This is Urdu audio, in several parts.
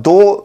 2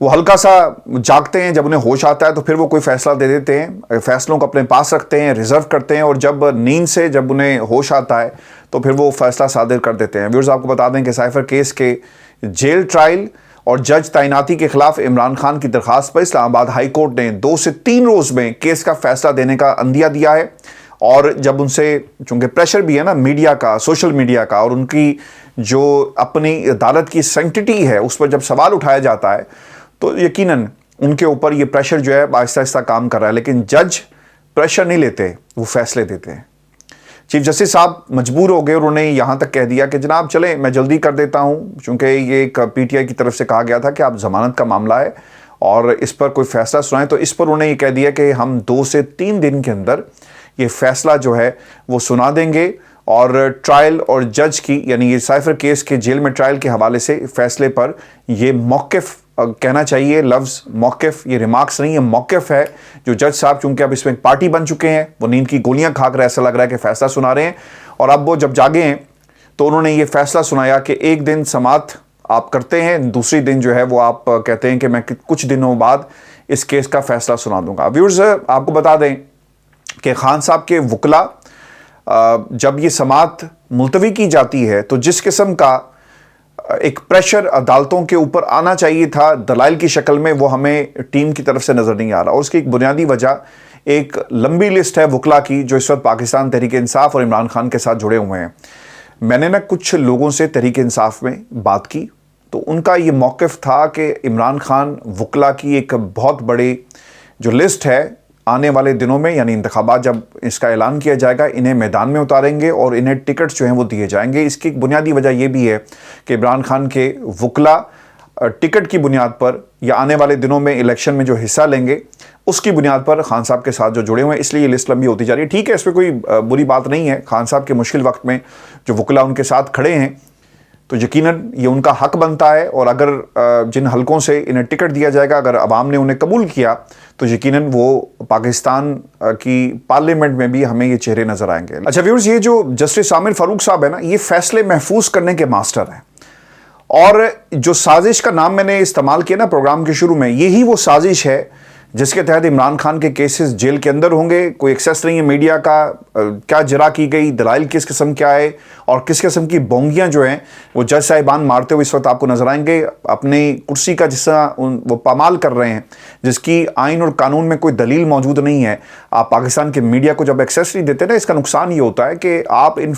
وہ ہلکا سا جاگتے ہیں، جب انہیں ہوش آتا ہے تو پھر وہ کوئی فیصلہ دے دیتے ہیں، فیصلوں کو اپنے پاس رکھتے ہیں، ریزرو کرتے ہیں، اور جب نیند سے جب انہیں ہوش آتا ہے تو پھر وہ فیصلہ صادر کر دیتے ہیں۔ ویورز، آپ کو بتا دیں کہ سائفر کیس کے جیل ٹرائل اور جج تعیناتی کے خلاف عمران خان کی درخواست پر اسلام آباد ہائی کورٹ نے 2 سے 3 روز میں کیس کا فیصلہ دینے کا عندیہ دیا ہے۔ اور جب ان سے چونکہ پریشر بھی ہے نا میڈیا کا، سوشل میڈیا کا، اور ان کی جو اپنی عدالت کی سینکٹیٹی ہے اس پر جب سوال اٹھایا جاتا ہے تو یقیناً ان کے اوپر یہ پریشر جو ہے آہستہ آہستہ کام کر رہا ہے، لیکن جج پریشر نہیں لیتے، وہ فیصلے دیتے ہیں۔ چیف جسٹس صاحب مجبور ہو گئے اور انہوں نے یہاں تک کہہ دیا کہ جناب چلیں میں جلدی کر دیتا ہوں، چونکہ یہ ایک پی ٹی آئی کی طرف سے کہا گیا تھا کہ آپ ضمانت کا معاملہ ہے اور اس پر کوئی فیصلہ سنائیں، تو اس پر انہوں نے یہ کہہ دیا کہ ہم 2 سے 3 دن کے اندر یہ فیصلہ جو ہے وہ سنا دیں گے، اور ٹرائل اور جج کی یعنی یہ سائفر کیس کے جیل میں ٹرائل کے حوالے سے فیصلے پر یہ موقف کہنا چاہیے، لفظ موقف یہ ریمارکس نہیں ہے، موقف ہے جو جج صاحب چونکہ اب اس میں ایک پارٹی بن چکے ہیں، وہ نیند کی گولیاں کھا کر ایسا لگ رہا ہے کہ فیصلہ سنا رہے ہیں، اور اب وہ جب جاگے ہیں تو انہوں نے یہ فیصلہ سنایا کہ ایک دن سماعت آپ کرتے ہیں، دوسری دن جو ہے وہ آپ کہتے ہیں کہ میں کچھ دنوں بعد اس کیس کا فیصلہ سنا دوں گا۔ ویورز، آپ کو بتا دیں کہ خان صاحب کے وکلا جب یہ سماعت ملتوی کی جاتی ہے تو جس قسم کا ایک پریشر عدالتوں کے اوپر آنا چاہیے تھا دلائل کی شکل میں، وہ ہمیں ٹیم کی طرف سے نظر نہیں آ رہا، اور اس کی ایک بنیادی وجہ ایک لمبی لسٹ ہے وکلا کی جو اس وقت پاکستان تحریک انصاف اور عمران خان کے ساتھ جڑے ہوئے ہیں۔ میں نے کچھ لوگوں سے تحریک انصاف میں بات کی تو ان کا یہ موقف تھا کہ عمران خان وکلا کی ایک بہت بڑی جو لسٹ ہے آنے والے دنوں میں، یعنی انتخابات جب اس کا اعلان کیا جائے گا، انہیں میدان میں اتاریں گے اور انہیں ٹکٹس جو ہیں وہ دیے جائیں گے۔ اس کی ایک بنیادی وجہ یہ بھی ہے کہ عمران خان کے وکلا ٹکٹ کی بنیاد پر یا آنے والے دنوں میں الیکشن میں جو حصہ لیں گے اس کی بنیاد پر خان صاحب کے ساتھ جو جڑے ہوئے ہیں، اس لیے یہ لسٹ لمبی ہوتی جا رہی ہے۔ ٹھیک ہے، اس پہ کوئی بری بات نہیں ہے، خان صاحب کے مشکل وقت میں جو وکلا ان کے ساتھ کھڑے ہیں تو یقیناً یہ ان کا حق بنتا ہے، اور اگر جن حلقوں سے انہیں ٹکٹ دیا جائے گا اگر عوام نے انہیں قبول کیا تو یقیناً وہ پاکستان کی پارلیمنٹ میں بھی ہمیں یہ چہرے نظر آئیں گے۔ اچھا ویورز، یہ جو جسٹس عامر فاروق صاحب ہے نا، یہ فیصلے محفوظ کرنے کے ماسٹر ہیں، اور جو سازش کا نام میں نے استعمال کیا نا پروگرام کے شروع میں، یہی وہ سازش ہے جس کے تحت عمران خان کے کیسز جیل کے اندر ہوں گے، کوئی ایکسیس نہیں ہے میڈیا کا، کیا جرا کی گئی، دلائل کس قسم کیا ہے، اور کس قسم کی بونگیاں جو ہیں وہ جج صاحبان مارتے ہوئے اس وقت آپ کو نظر آئیں گے، اپنی کرسی کا جس طرح وہ پامال کر رہے ہیں، جس کی آئین اور قانون میں کوئی دلیل موجود نہیں ہے۔ آپ پاکستان کے میڈیا کو جب ایکسیس نہیں دیتے نا، اس کا نقصان یہ ہوتا ہے کہ آپ ان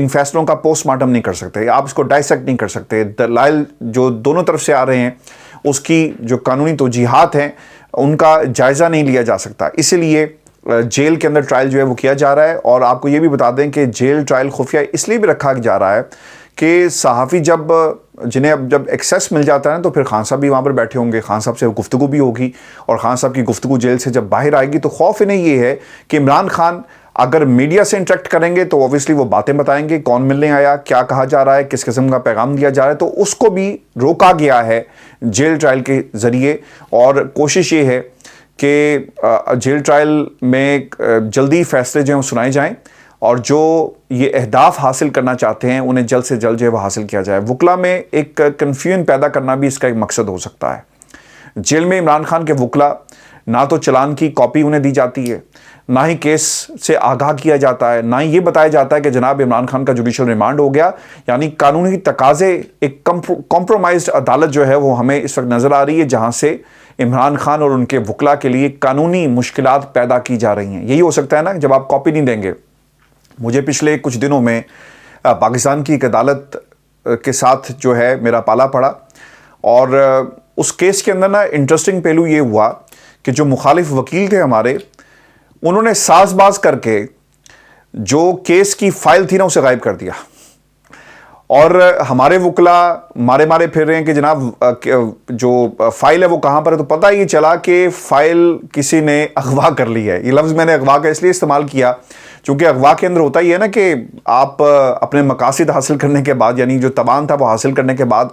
فیصلوں کا پوسٹ مارٹم نہیں کر سکتے، آپ اس کو ڈائسیکٹ نہیں کر سکتے، دلائل جو دونوں طرف سے آ رہے ہیں اس کی جو قانونی توجیہات ہیں ان کا جائزہ نہیں لیا جا سکتا، اسی لیے جیل کے اندر ٹرائل جو ہے وہ کیا جا رہا ہے۔ اور آپ کو یہ بھی بتا دیں کہ جیل ٹرائل خفیہ اس لیے بھی رکھا جا رہا ہے کہ صحافی جنہیں اب جب ایکسیس مل جاتا ہے نا تو پھر خان صاحب بھی وہاں پر بیٹھے ہوں گے، خان صاحب سے گفتگو بھی ہوگی، اور خان صاحب کی گفتگو جیل سے جب باہر آئے گی تو خوف انہیں یہ ہے کہ عمران خان اگر میڈیا سے انٹریکٹ کریں گے تو اوبیسلی وہ باتیں بتائیں گے، کون ملنے آیا، کیا کہا جا رہا ہے، کس قسم کا پیغام دیا جا رہا ہے، تو اس کو بھی روکا گیا ہے جیل ٹرائل کے ذریعے۔ اور کوشش یہ ہے کہ جیل ٹرائل میں جلدی فیصلے جو ہیں وہ سنائے جائیں، اور جو یہ اہداف حاصل کرنا چاہتے ہیں انہیں جلد سے جلد جو ہے وہ حاصل کیا جائے۔ وکلا میں ایک کنفیوژن پیدا کرنا بھی اس کا ایک مقصد ہو سکتا ہے۔ جیل میں عمران خان کے وکلا نہ تو چلان کی کاپی انہیں دی جاتی ہے، نہ ہی کیس سے آگاہ کیا جاتا ہے، نہ ہی یہ بتایا جاتا ہے کہ جناب عمران خان کا جوڈیشل ریمانڈ ہو گیا، یعنی قانونی تقاضے، ایک کمپرومائزڈ عدالت جو ہے وہ ہمیں اس وقت نظر آ رہی ہے جہاں سے عمران خان اور ان کے وکلا کے لیے قانونی مشکلات پیدا کی جا رہی ہیں۔ یہی ہو سکتا ہے نا جب آپ کاپی نہیں دیں گے۔ مجھے پچھلے کچھ دنوں میں پاکستان کی ایک عدالت کے ساتھ جو ہے میرا پالا پڑا، اور اس کیس کے اندر نا انٹرسٹنگ پہلو یہ ہوا کہ جو مخالف وکیل تھے ہمارے، انہوں نے ساز باز کر کے جو کیس کی فائل تھی نا اسے غائب کر دیا، اور ہمارے وکلا مارے پھر رہے ہیں کہ جناب جو فائل ہے وہ کہاں پر ہے، تو پتہ یہ چلا کہ فائل کسی نے اغوا کر لی ہے۔ یہ لفظ میں نے اغوا کا اس لیے استعمال کیا چونکہ اغوا کے اندر ہوتا ہی ہے نا کہ آپ اپنے مقاصد حاصل کرنے کے بعد، یعنی جو توان تھا وہ حاصل کرنے کے بعد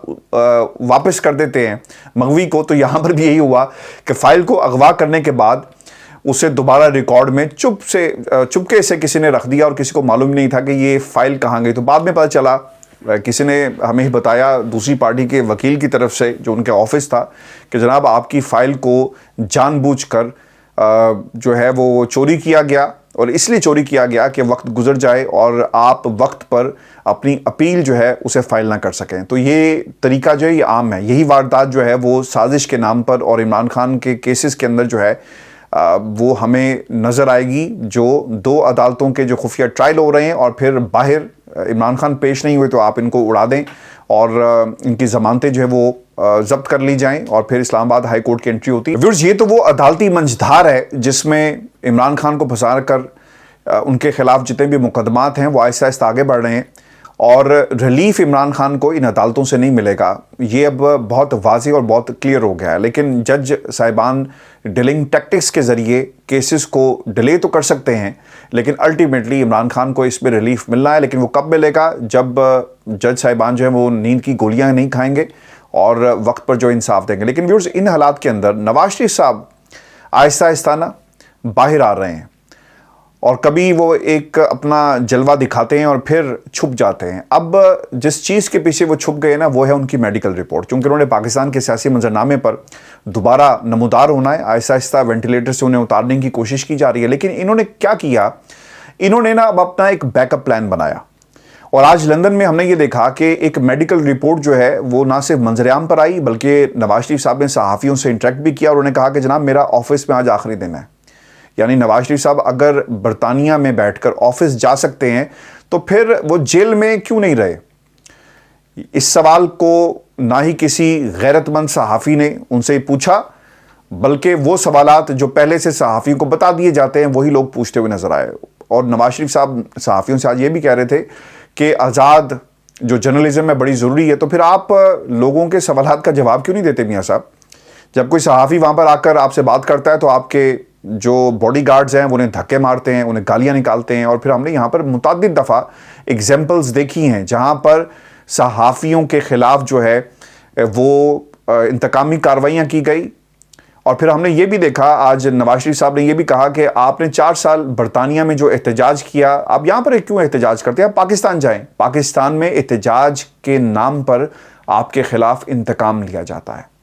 واپس کر دیتے ہیں مغوی کو، تو یہاں پر بھی یہی ہوا کہ فائل کو اغوا کرنے کے بعد اسے دوبارہ ریکارڈ میں چپکے سے کسی نے رکھ دیا، اور کسی کو معلوم نہیں تھا کہ یہ فائل کہاں گئی۔ تو بعد میں پتہ چلا کسی نے ہمیں بتایا دوسری پارٹی کے وکیل کی طرف سے جو ان کے آفس تھا کہ جناب آپ کی فائل کو جان بوجھ کر جو ہے وہ چوری کیا گیا، اور اس لیے چوری کیا گیا کہ وقت گزر جائے اور آپ وقت پر اپنی اپیل جو ہے اسے فائل نہ کر سکیں۔ تو یہ طریقہ جو ہے یہ عام ہے، یہی واردات جو ہے وہ سازش کے نام پر اور عمران خان کے کیسز کے اندر جو ہے وہ ہمیں نظر آئے گی، جو 2 عدالتوں کے جو خفیہ ٹرائل ہو رہے ہیں اور پھر باہر عمران خان پیش نہیں ہوئے تو آپ ان کو اڑا دیں اور ان کی ضمانتیں جو ہے وہ ضبط کر لی جائیں اور پھر اسلام آباد ہائی کورٹ کی انٹری ہوتی ہے۔ ویورز، یہ تو وہ عدالتی منجدھار ہے جس میں عمران خان کو پھنسا کر ان کے خلاف جتنے بھی مقدمات ہیں وہ آہستہ آہستہ آگے بڑھ رہے ہیں، اور ریلیف عمران خان کو ان عدالتوں سے نہیں ملے گا، یہ اب بہت واضح اور بہت کلیئر ہو گیا ہے۔ لیکن جج صاحبان ڈیلنگ ٹیکٹکس کے ذریعے کیسز کو ڈیلے تو کر سکتے ہیں، لیکن الٹیمیٹلی عمران خان کو اس میں ریلیف ملنا ہے، لیکن وہ کب ملے گا؟ جب جج صاحبان جو ہیں وہ نیند کی گولیاں نہیں کھائیں گے اور وقت پر جو انصاف دیں گے۔ لیکن ویورز، ان حالات کے اندر نواز شریف صاحب آہستہ آہستہ نا باہر آ رہے ہیں، اور کبھی وہ ایک اپنا جلوہ دکھاتے ہیں اور پھر چھپ جاتے ہیں۔ اب جس چیز کے پیچھے وہ چھپ گئے نا وہ ہے ان کی میڈیکل رپورٹ، چونکہ انہوں نے پاکستان کے سیاسی منظرنامے پر دوبارہ نمودار ہونا ہے، آہستہ آہستہ وینٹیلیٹر سے انہیں اتارنے کی کوشش کی جا رہی ہے۔ لیکن انہوں نے کیا کیا؟ انہوں نے نا اب اپنا ایک بیک اپ پلان بنایا، اور آج لندن میں ہم نے یہ دیکھا کہ ایک میڈیکل رپورٹ جو ہے وہ نہ صرف منظر عام پر آئی بلکہ نواز شریف صاحب نے صحافیوں سے انٹریکٹ بھی کیا، اور انہوں نے کہا کہ جناب میرا آفس میں آج آخری دن ہے۔ یعنی نواز شریف صاحب اگر برطانیہ میں بیٹھ کر آفس جا سکتے ہیں تو پھر وہ جیل میں کیوں نہیں رہے؟ اس سوال کو نہ ہی کسی غیرت مند صحافی نے ان سے پوچھا، بلکہ وہ سوالات جو پہلے سے صحافیوں کو بتا دیے جاتے ہیں وہی لوگ پوچھتے ہوئے نظر آئے۔ اور نواز شریف صاحب صحافیوں سے آج یہ بھی کہہ رہے تھے کہ آزاد جو جرنلزم ہے بڑی ضروری ہے، تو پھر آپ لوگوں کے سوالات کا جواب کیوں نہیں دیتے میاں صاحب؟ جب کوئی صحافی وہاں پر آ کر آپ سے بات کرتا ہے تو آپ کے جو باڈی گارڈز ہیں وہ انہیں دھکے مارتے ہیں، انہیں گالیاں نکالتے ہیں، اور پھر ہم نے یہاں پر متعدد دفعہ ایگزامپلز دیکھی ہیں جہاں پر صحافیوں کے خلاف جو ہے وہ انتقامی کارروائیاں کی گئی۔ اور پھر ہم نے یہ بھی دیکھا، آج نواز شریف صاحب نے یہ بھی کہا کہ آپ نے 4 سال برطانیہ میں جو احتجاج کیا، آپ یہاں پر کیوں احتجاج کرتے ہیں؟ آپ پاکستان جائیں، پاکستان میں احتجاج کے نام پر آپ کے خلاف انتقام لیا جاتا ہے۔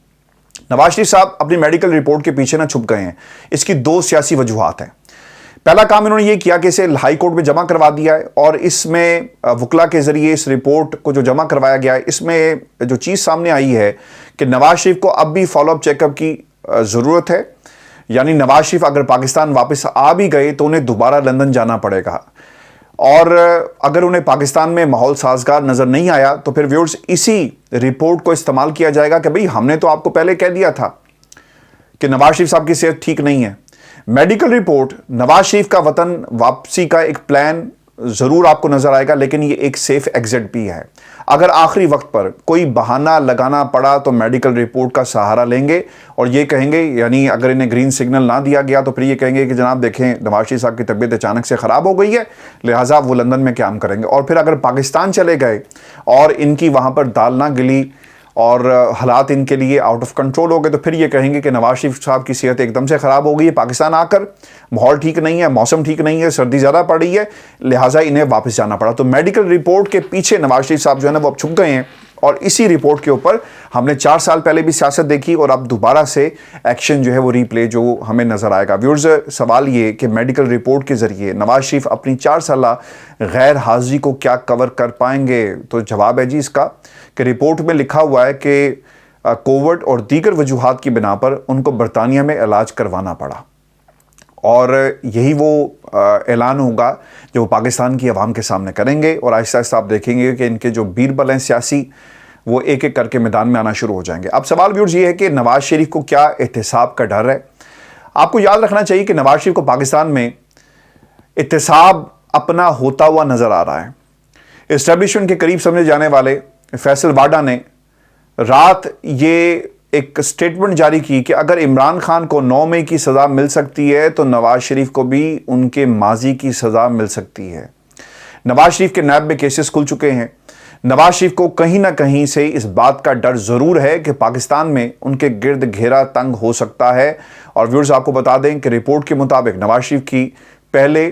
نواز شریف صاحب اپنی میڈیکل رپورٹ کے پیچھے نہ چھپ گئے ہیں، اس کی 2 سیاسی وجوہات ہیں۔ پہلا کام انہوں نے یہ کیا کہ اسے ہائی کورٹ میں جمع کروا دیا ہے، اور اس میں وکلا کے ذریعے اس رپورٹ کو جو جمع کروایا گیا ہے اس میں جو چیز سامنے آئی ہے کہ نواز شریف کو اب بھی فالو اپ چیک اپ کی ضرورت ہے، یعنی نواز شریف اگر پاکستان واپس آ بھی گئے تو انہیں دوبارہ لندن جانا پڑے گا، اور اگر انہیں پاکستان میں ماحول سازگار نظر نہیں آیا تو پھر ویورز اسی رپورٹ کو استعمال کیا جائے گا کہ بھئی ہم نے تو آپ کو پہلے کہہ دیا تھا کہ نواز شریف صاحب کی صحت ٹھیک نہیں ہے۔ میڈیکل رپورٹ نواز شریف کا وطن واپسی کا ایک پلان ضرور آپ کو نظر آئے گا، لیکن یہ ایک سیف ایگزٹ بھی ہے۔ اگر آخری وقت پر کوئی بہانہ لگانا پڑا تو میڈیکل رپورٹ کا سہارا لیں گے اور یہ کہیں گے، یعنی اگر انہیں گرین سگنل نہ دیا گیا تو پھر یہ کہیں گے کہ جناب دیکھیں نواز شریف صاحب کی طبیعت اچانک سے خراب ہو گئی ہے، لہٰذا وہ لندن میں قیام کریں گے۔ اور پھر اگر پاکستان چلے گئے اور ان کی وہاں پر دال نہ گلی اور حالات ان کے لیے آؤٹ آف کنٹرول ہو گئے تو پھر یہ کہیں گے کہ نواز شریف صاحب کی صحت ایک دم سے خراب ہو گئی ہے، پاکستان آ کر ماحول ٹھیک نہیں ہے، موسم ٹھیک نہیں ہے، سردی زیادہ پڑ رہی ہے، لہٰذا انہیں واپس جانا پڑا۔ تو میڈیکل رپورٹ کے پیچھے نواز شریف صاحب جو ہے نا وہ اب چھپ گئے ہیں، اور اسی رپورٹ کے اوپر ہم نے 4 سال پہلے بھی سیاست دیکھی اور اب دوبارہ سے ایکشن جو ہے وہ ری پلے جو ہمیں نظر آئے گا۔ ویورز، سوال یہ کہ میڈیکل رپورٹ کے ذریعے نواز شریف اپنی 4 سالہ غیر حاضری کو کیا کور کر پائیں گے؟ تو جواب ہے جی اس کا کہ رپورٹ میں لکھا ہوا ہے کہ کووڈ اور دیگر وجوہات کی بنا پر ان کو برطانیہ میں علاج کروانا پڑا، اور یہی وہ اعلان ہوگا جو وہ پاکستان کی عوام کے سامنے کریں گے، اور آہستہ آہستہ آپ دیکھیں گے کہ ان کے جو بیربل ہیں سیاسی وہ ایک ایک کر کے میدان میں آنا شروع ہو جائیں گے۔ اب سوال ویورز یہ ہے کہ نواز شریف کو کیا احتساب کا ڈر ہے؟ آپ کو یاد رکھنا چاہیے کہ نواز شریف کو پاکستان میں احتساب اپنا ہوتا ہوا نظر آ رہا ہے۔ اسٹیبلشمنٹ کے قریب سمجھے جانے والے فیصل واڈا نے رات یہ ایک سٹیٹمنٹ جاری کی کہ اگر عمران خان کو 9 مئی کی سزا مل سکتی ہے تو نواز شریف کو بھی ان کے ماضی کی سزا مل سکتی ہے۔ نواز شریف کے نیب میں کیسز کھل چکے ہیں۔ نواز شریف کو کہیں نہ کہیں سے اس بات کا ڈر ضرور ہے کہ پاکستان میں ان کے گرد گھیرا تنگ ہو سکتا ہے، اور ویورز آپ کو بتا دیں کہ رپورٹ کے مطابق نواز شریف کی پہلے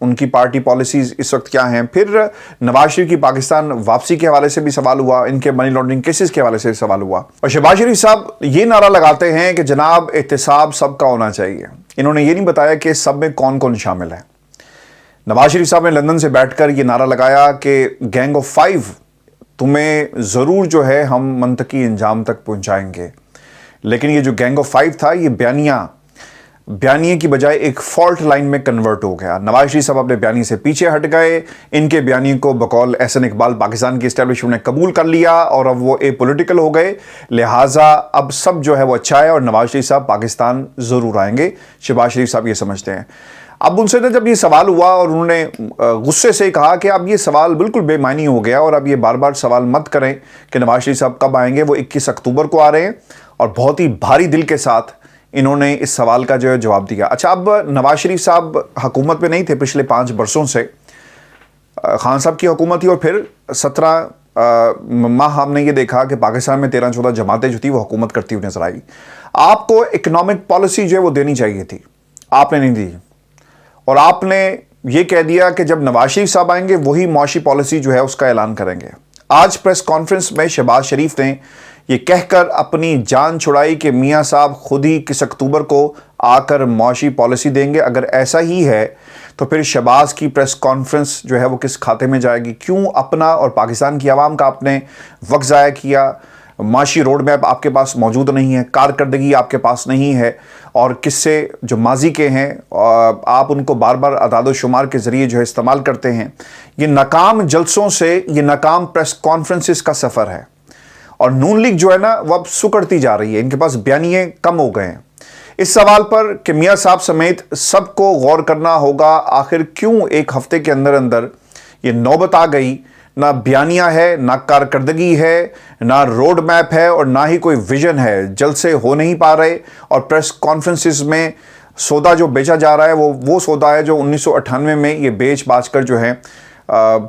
ان کی پارٹی پالیسیز اس وقت کیا ہیں. پھر نواز شریف کی پاکستان واپسی کے حوالے سے بھی سوال ہوا, ان کے منی لانڈرنگ کیسز کے حوالے سے سوال ہوا. اور شہباز شریف صاحب یہ نعرہ لگاتے ہیں کہ جناب احتساب سب کا ہونا چاہیے. انہوں نے یہ نہیں بتایا کہ سب میں کون کون شامل ہے. نواز شریف صاحب نے لندن سے بیٹھ کر یہ نعرہ لگایا کہ گینگ آف 5 تمہیں ضرور جو ہے ہم منطقی انجام تک پہنچائیں گے. لیکن یہ جو گینگ آف 5 تھا یہ بیانیے کی بجائے ایک فالٹ لائن میں کنورٹ ہو گیا. نواز شریف صاحب اپنے بیانیے سے پیچھے ہٹ گئے. ان کے بیانیے کو بقول احسن اقبال پاکستان کی اسٹیبلشمنٹ نے قبول کر لیا اور اب وہ اے پولیٹیکل ہو گئے. لہٰذا اب سب جو ہے وہ اچھا ہے اور نواز شریف صاحب پاکستان ضرور آئیں گے. شہباز شریف صاحب یہ سمجھتے ہیں. اب ان سے جب یہ سوال ہوا اور انہوں نے غصے سے کہا کہ اب یہ سوال بالکل بے معنی ہو گیا اور اب یہ بار بار سوال مت کریں کہ نواز شریف صاحب کب آئیں گے. وہ 21 اکتوبر کو آ رہے ہیں اور بہت ہی بھاری دل کے ساتھ انہوں نے اس سوال کا جو ہے جواب دیا. اچھا, اب نواز شریف صاحب حکومت میں نہیں تھے پچھلے 5 برسوں سے. خان صاحب کی حکومت تھی اور پھر 17 ماہ ہم نے یہ دیکھا کہ پاکستان میں 13-14 جماعتیں جو تھی وہ حکومت کرتی ہوئی نظر آئی. آپ کو اکنامک پالیسی جو ہے وہ دینی چاہیے تھی, آپ نے نہیں دی اور آپ نے یہ کہہ دیا کہ جب نواز شریف صاحب آئیں گے وہی معاشی پالیسی جو ہے اس کا اعلان کریں گے. آج پریس کانفرنس میں شہباز شریف نے یہ کہہ کر اپنی جان چھڑائی کہ میاں صاحب خود ہی 21 اکتوبر کو آ کر معاشی پالیسی دیں گے. اگر ایسا ہی ہے تو پھر شہباز کی پریس کانفرنس جو ہے وہ کس کھاتے میں جائے گی؟ کیوں اپنا اور پاکستان کی عوام کا آپ نے وقت ضائع کیا؟ معاشی روڈ میپ آپ کے پاس موجود نہیں ہے, کارکردگی آپ کے پاس نہیں ہے, اور قصے جو ماضی کے ہیں آپ ان کو بار بار اعداد و شمار کے ذریعے جو ہے استعمال کرتے ہیں. یہ ناکام جلسوں سے, یہ ناکام پریس کانفرنسز کا سفر ہے اور نون لیگ جو ہے نا وہ اب سکڑتی جا رہی ہے. ان کے پاس بیانیے کم ہو گئے ہیں. اس سوال پر کہ میاں صاحب سمیت سب کو غور کرنا ہوگا آخر کیوں ایک ہفتے کے اندر اندر یہ نوبت آ گئی. نہ بیانیہ ہے, نہ کارکردگی ہے, نہ روڈ میپ ہے اور نہ ہی کوئی ویژن ہے. جلسے ہو نہیں پا رہے اور پریس کانفرنسز میں سودا جو بیچا جا رہا ہے وہ سودا ہے جو 1998 میں یہ بیچ باچ کر جو ہے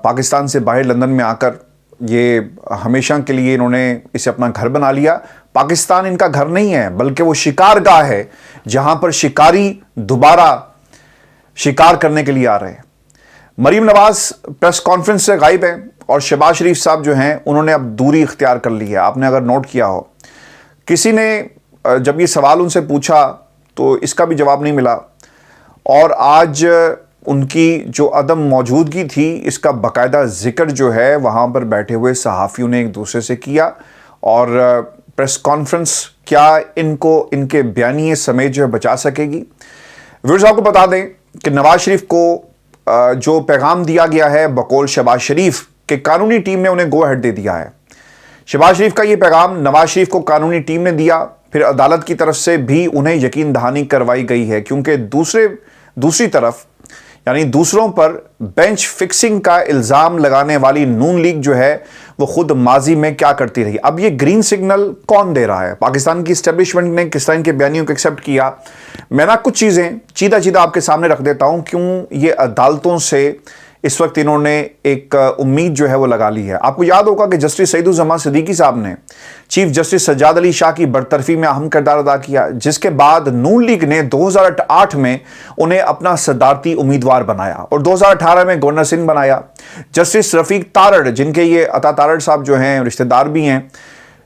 پاکستان سے باہر لندن میں آ کر یہ ہمیشہ کے لیے انہوں نے اسے اپنا گھر بنا لیا. پاکستان ان کا گھر نہیں ہے بلکہ وہ شکار گاہ ہے جہاں پر شکاری دوبارہ شکار کرنے کے لیے آ رہے ہیں. مریم نواز پریس کانفرنس سے غائب ہیں اور شہباز شریف صاحب جو ہیں انہوں نے اب دوری اختیار کر لی ہے. آپ نے اگر نوٹ کیا ہو, کسی نے جب یہ سوال ان سے پوچھا تو اس کا بھی جواب نہیں ملا اور آج ان کی جو عدم موجودگی تھی اس کا باقاعدہ ذکر جو ہے وہاں پر بیٹھے ہوئے صحافیوں نے ایک دوسرے سے کیا. اور پریس کانفرنس کیا ان کو ان کے بیانیے سمیت جو ہے بچا سکے گی؟ ویورز آپ کو بتا دیں کہ نواز شریف کو جو پیغام دیا گیا ہے بقول شہباز شریف کہ قانونی ٹیم نے انہیں گو ہیڈ دے دیا ہے. شہباز شریف کا یہ پیغام نواز شریف کو قانونی ٹیم نے دیا, پھر عدالت کی طرف سے بھی انہیں یقین دہانی کروائی گئی ہے کیونکہ دوسری طرف یعنی دوسروں پر بینچ فکسنگ کا الزام لگانے والی نون لیگ جو ہے وہ خود ماضی میں کیا کرتی رہی. اب یہ گرین سگنل کون دے رہا ہے؟ پاکستان کی اسٹیبلشمنٹ نے کس طرح ان کے بیانیوں کو ایکسیپٹ کیا؟ میں نا کچھ چیزیں چیدہ آپ کے سامنے رکھ دیتا ہوں کیوں یہ عدالتوں سے اس وقت انہوں نے ایک امید جو ہے وہ لگا لی ہے. آپ کو یاد ہوگا کہ جسٹس سعید الزمان صدیقی صاحب نے چیف جسٹس سجاد علی شاہ کی برطرفی میں اہم کردار ادا کیا, جس کے بعد نون لیگ نے 2008 میں انہیں اپنا صدارتی امیدوار بنایا اور 2018 میں گورنر سندھ بنایا. جسٹس رفیق تارڑ, جن کے یہ عطا تارڑ صاحب جو ہیں رشتہ دار بھی ہیں,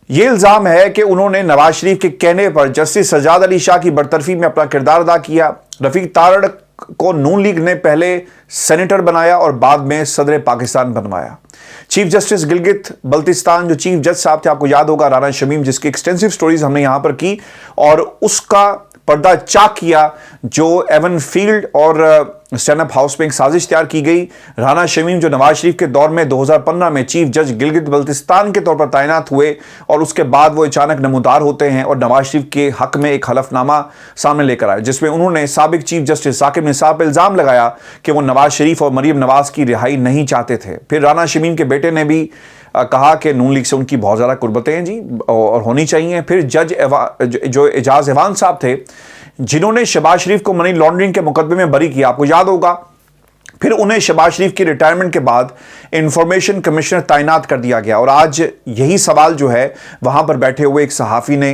یہ الزام ہے کہ انہوں نے نواز شریف کے کہنے پر جسٹس سجاد علی شاہ کی برطرفی میں اپنا کردار ادا کیا. رفیق تارڑ کو نون لیگ نے پہلے سینیٹر بنایا اور بعد میں صدر پاکستان بنوایا. چیف جسٹس گلگت بلتستان جو چیف جج صاحب تھے, آپ کو یاد ہوگا رانا شمیم, جس کی ایکسٹینسو سٹوریز ہم نے یہاں پر کی اور اس کا پردہ چاک کیا جو ایون فیلڈ اور اسٹینڈ اپ ہاؤس میں ایک سازش تیار کی گئی. رانا شمیم جو نواز شریف کے دور میں 2015 میں چیف جج گلگت بلتستان کے طور پر تعینات ہوئے اور اس کے بعد وہ اچانک نمودار ہوتے ہیں اور نواز شریف کے حق میں ایک حلف نامہ سامنے لے کر آئے جس میں انہوں نے سابق چیف جسٹس ثاقب نثار پہ الزام لگایا کہ وہ نواز شریف اور مریم نواز کی رہائی نہیں چاہتے تھے. پھر رانا شمیم کے بیٹے نے بھی کہا کہ نون لیگ سے ان کی بہت زیادہ قربتیں ہیں جی اور ہونی چاہیے. پھر جج جو اعجاز ایوان صاحب تھے جنہوں نے شہباز شریف کو منی لانڈرنگ کے مقدمے میں بری کیا, آپ کو یاد ہوگا. پھر انہیں شہباز شریف کی ریٹائرمنٹ کے بعد انفارمیشن کمشنر تعینات کر دیا گیا اور آج یہی سوال جو ہے وہاں پر بیٹھے ہوئے ایک صحافی نے